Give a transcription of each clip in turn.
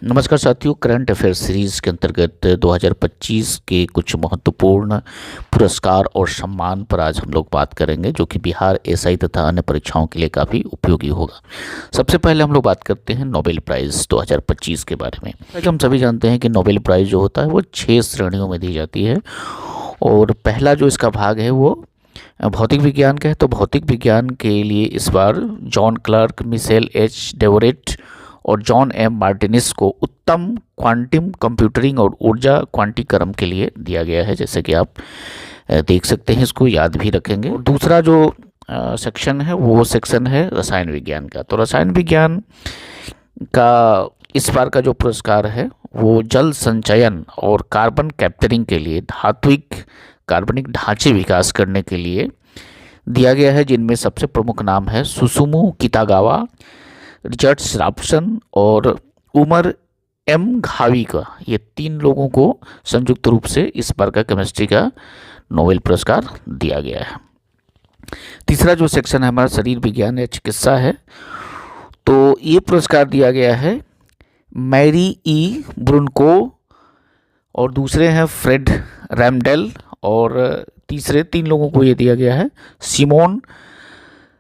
नमस्कार साथियों, current affair series के अंतर्गत 2025 के कुछ महत्वपूर्ण पुरस्कार और सम्मान पर आज हम लोग बात करेंगे, जो कि बिहार एसआई तथा अन्य परीक्षाओं के लिए काफ़ी उपयोगी होगा। सबसे पहले हम लोग बात करते हैं नोबेल प्राइज़ 2025 के बारे में। हम सभी जानते हैं कि नोबेल प्राइज़ जो होता है वो 6 श्रेणियों में दी जाती है, और पहला जो इसका भाग है वो भौतिक विज्ञान का है। तो भौतिक विज्ञान के लिए इस बार जॉन क्लार्क, मिशेल एच डेवोरेट और जॉन एम मार्टिनिस को उत्तम क्वांटम कंप्यूटरिंग और ऊर्जा क्वांटीकरण के लिए दिया गया है। जैसे कि आप देख सकते हैं, इसको याद भी रखेंगे। दूसरा जो सेक्शन है वो सेक्शन है रसायन विज्ञान का। तो रसायन विज्ञान का इस बार का जो पुरस्कार है वो जल संचयन और कार्बन कैप्चरिंग के लिए धात्विक कार्बनिक ढांचे विकास करने के लिए दिया गया है, जिनमें सबसे प्रमुख नाम है सुसुमु कितागावा, रिचर्ड राप्सन और उमर एम घावी का। ये 3 लोगों को संयुक्त रूप से इस बार का केमिस्ट्री का नोबेल पुरस्कार दिया गया है। तीसरा जो सेक्शन है हमारा शरीर विज्ञान या चिकित्सा है। तो ये पुरस्कार दिया गया है मैरी ई ब्रुनको, और दूसरे हैं फ्रेड रैमडेल, और तीसरे 3 लोगों को ये दिया गया है सिमोन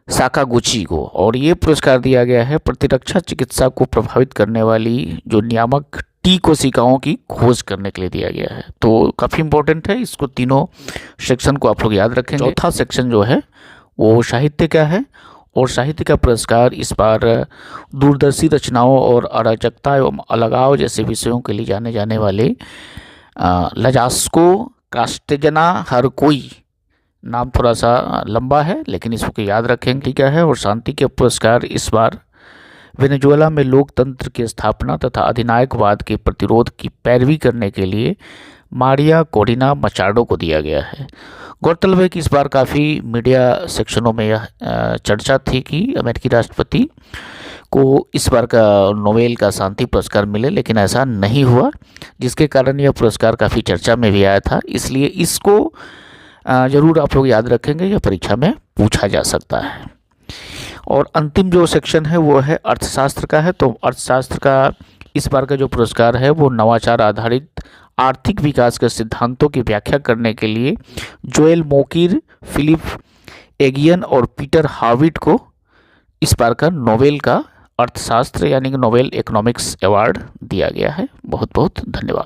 साकागुची को। और ये पुरस्कार दिया गया है प्रतिरक्षा चिकित्सा को प्रभावित करने वाली जो नियामक टी कोशिकाओं की खोज करने के लिए दिया गया है। तो काफ़ी इंपॉर्टेंट है, इसको तीनों सेक्शन को आप लोग याद रखेंगे। चौथा सेक्शन जो है वो साहित्य का है, और साहित्य का पुरस्कार इस बार दूरदर्शी रचनाओं और अराजकता एवं अलगाव जैसे विषयों के लिए जाने जाने वाले लजास्को कास्टेजना हर कोई, नाम थोड़ा सा लंबा है लेकिन इसको याद रखेंगे क्या है। और शांति के पुरस्कार इस बार वेनेजुएला में लोकतंत्र की स्थापना तथा अधिनायकवाद के प्रतिरोध की पैरवी करने के लिए मारिया कोरिना मचाडो को दिया गया है। गौरतलब है कि इस बार काफ़ी मीडिया सेक्शनों में यह चर्चा थी कि अमेरिकी राष्ट्रपति को इस बार का नोबेल का शांति पुरस्कार मिले, लेकिन ऐसा नहीं हुआ, जिसके कारण यह पुरस्कार काफ़ी चर्चा में भी आया था। इसलिए इसको ज़रूर आप लोग याद रखेंगे, यह परीक्षा में पूछा जा सकता है। और अंतिम जो सेक्शन है वो है अर्थशास्त्र का है। तो अर्थशास्त्र का इस बार का जो पुरस्कार है वो नवाचार आधारित आर्थिक विकास के सिद्धांतों की व्याख्या करने के लिए जोएल मोकिर, फिलिप एगियन और पीटर हार्विट को इस बार का नोबेल का अर्थशास्त्र यानी कि नोबेल इकोनॉमिक्स अवार्ड दिया गया है। बहुत बहुत धन्यवाद।